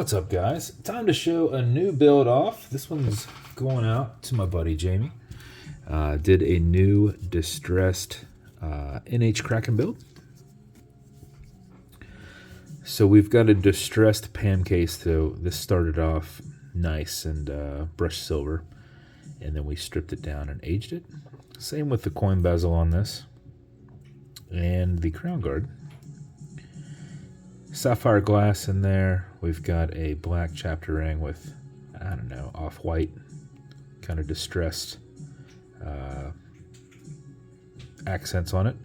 What's up, guys? Time to show a new build off. This one's going out to my buddy Jamie. Did a new distressed NH Kraken build. So we've got a distressed PAM case, though. This started off nice and brushed silver, and then we stripped it down and aged it. Same with the coin bezel on this and the crown guard. Sapphire glass in there. We've got a black chapter ring with, I don't know, off-white, kind of distressed accents on it.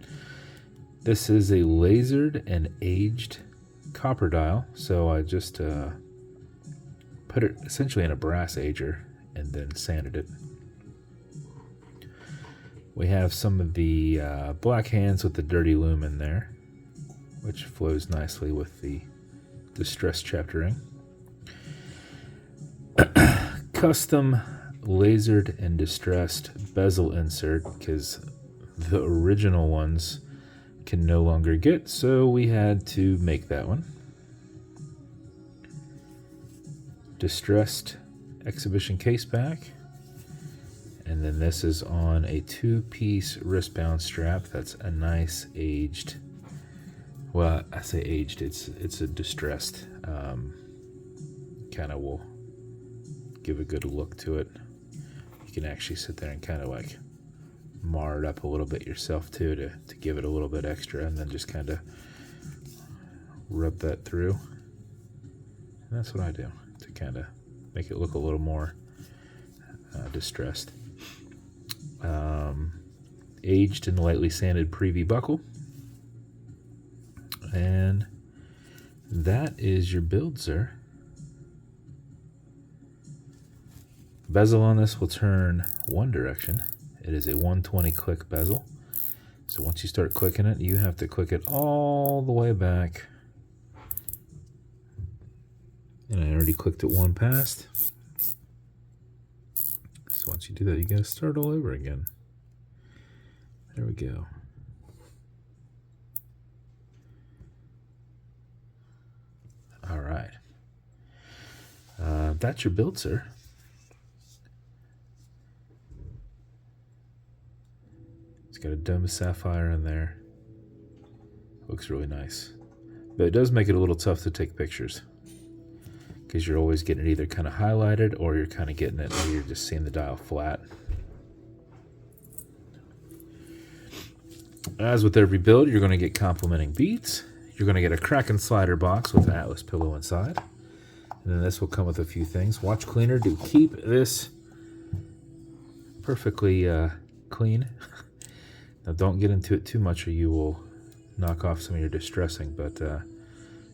This is a lasered and aged copper dial, so I just put it essentially in a brass ager and then sanded it. We have some of the black hands with the dirty lume in there, which flows nicely with the distressed chapter ring. Custom lasered and distressed bezel insert, because the original ones can no longer get, so we had to make that one. Distressed exhibition case back. And then this is on a 2-piece wristband strap. That's a nice aged, well, I say aged, it's a distressed, kind of will give a good look to it. You can actually sit there and kind of like mar it up a little bit yourself too, to give it a little bit extra, and then just kind of rub that through. And that's what I do to kind of make it look a little more distressed. Aged and lightly sanded preview buckle. And that is your build, sir. Bezel on this will turn one direction. It is a 120 click bezel. So once you start clicking it, you have to click it all the way back. And I already clicked it one past. So once you do that, you gotta start all over again. There we go. All right. That's your build, sir. It's got a dome of sapphire in there. Looks really nice. But it does make it a little tough to take pictures, because you're always getting it either kind of highlighted, or you're kind of getting it where you're just seeing the dial flat. As with every build, you're going to get complementing beads. You're going to get a Kraken slider box with an Atlas pillow inside. And then this will come with a few things. Watch cleaner to keep this perfectly clean. Now don't get into it too much or you will knock off some of your distressing, but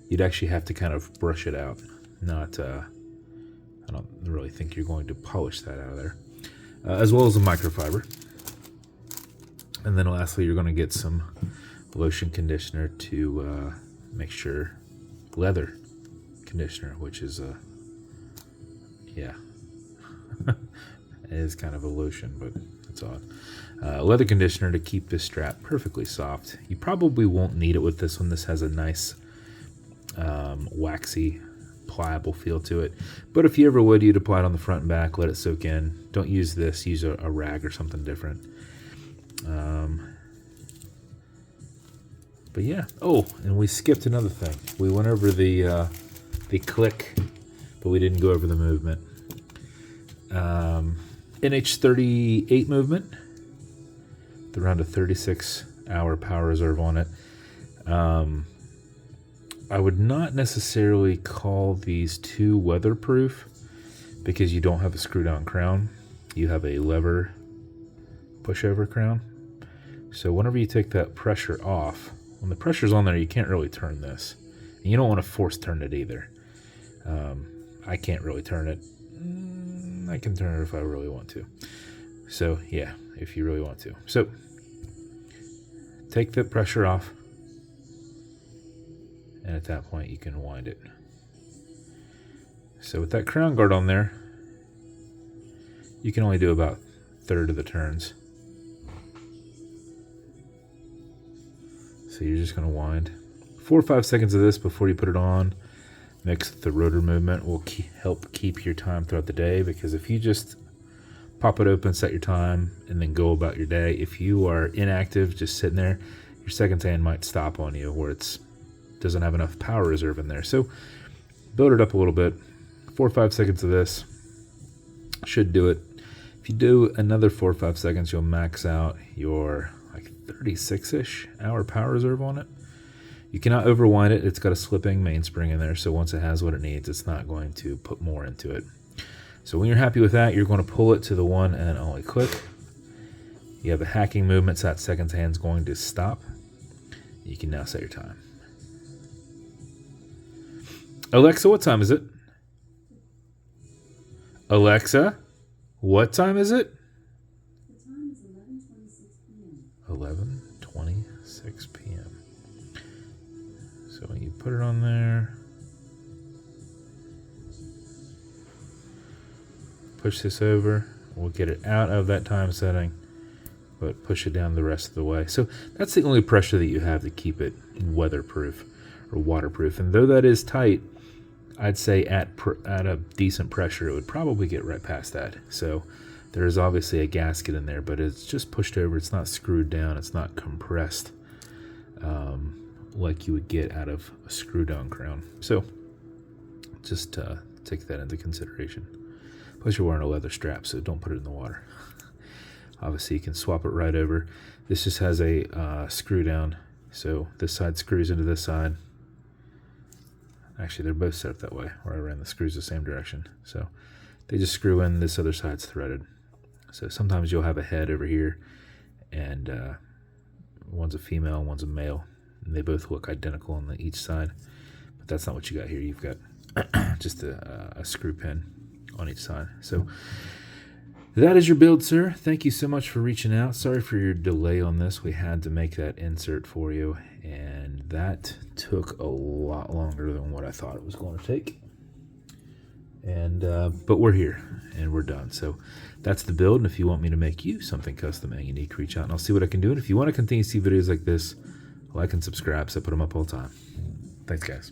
you'd actually have to kind of brush it out. Not, I don't really think you're going to polish that out of there. As well as a microfiber. And then lastly, you're going to get some lotion conditioner to make sure, leather conditioner, which is yeah, it is kind of a lotion, but it's odd. Leather conditioner to keep this strap perfectly soft. You probably won't need it with this one. This has a nice waxy, pliable feel to it. But if you ever would, you'd apply it on the front and back, let it soak in. Don't use this, use a rag or something different. But yeah, oh, and we skipped another thing. We went over the click, but we didn't go over the movement. NH38 movement, around a 36-hour power reserve on it. I would not necessarily call these too weatherproof, because you don't have a screw-down crown. You have a lever pushover crown. So whenever you take that pressure off, when the pressure's on there, you can't really turn this. And you don't want to force turn it either. I can't really turn it. I can turn it if I really want to. So yeah, if you really want to. So take the pressure off, and at that point you can wind it. So with that crown guard on there, you can only do about a third of the turns. So you're just going to wind 4 or 5 seconds of this before you put it on. mixed with the rotor movement will help keep your time throughout the day, because if you just pop it open, set your time, and then go about your day, if you are inactive, just sitting there, your second hand might stop on you where it's doesn't have enough power reserve in there. So build it up a little bit. 4 or 5 seconds of this should do it. If you do another 4 or 5 seconds, you'll max out your like 36-ish hour power reserve on it. You cannot overwind it. It's got a slipping mainspring in there, so once it has what it needs, it's not going to put more into it. So when you're happy with that, you're going to pull it to the one and only click. You have a hacking movement, so that second hand's going to stop. You can now set your time. Alexa, what time is it? Alexa, what time is it? The time is 11:26 p.m. 11:26 p.m. So when you put it on there, push this over, we'll get it out of that time setting, but push it down the rest of the way. So that's the only pressure that you have to keep it weatherproof or waterproof. And though that is tight, I'd say at a decent pressure, it would probably get right past that. So there is obviously a gasket in there, but it's just pushed over. It's not screwed down. It's not compressed like you would get out of a screw-down crown. So just take that into consideration. Plus you're wearing a leather strap, so don't put it in the water. Obviously you can swap it right over. This just has a screw down, so this side screws into this side. Actually, they're both set up that way, where I ran the screws the same direction. So they just screw in, this other side's threaded. So sometimes you'll have a head over here, and one's a female, one's a male, and they both look identical on each side. But that's not what you got here. You've got just a screw pin on each side. So that is your build, sir. Thank you so much for reaching out. Sorry for your delay on this. We had to make that insert for you, and that took a lot longer than what I thought it was going to take. And but we're here and we're done. So that's the build. And if you want me to make you something custom and unique, reach out and I'll see what I can do. And if you want to continue to see videos like this, like and subscribe, so I put them up all the time. Thanks, guys.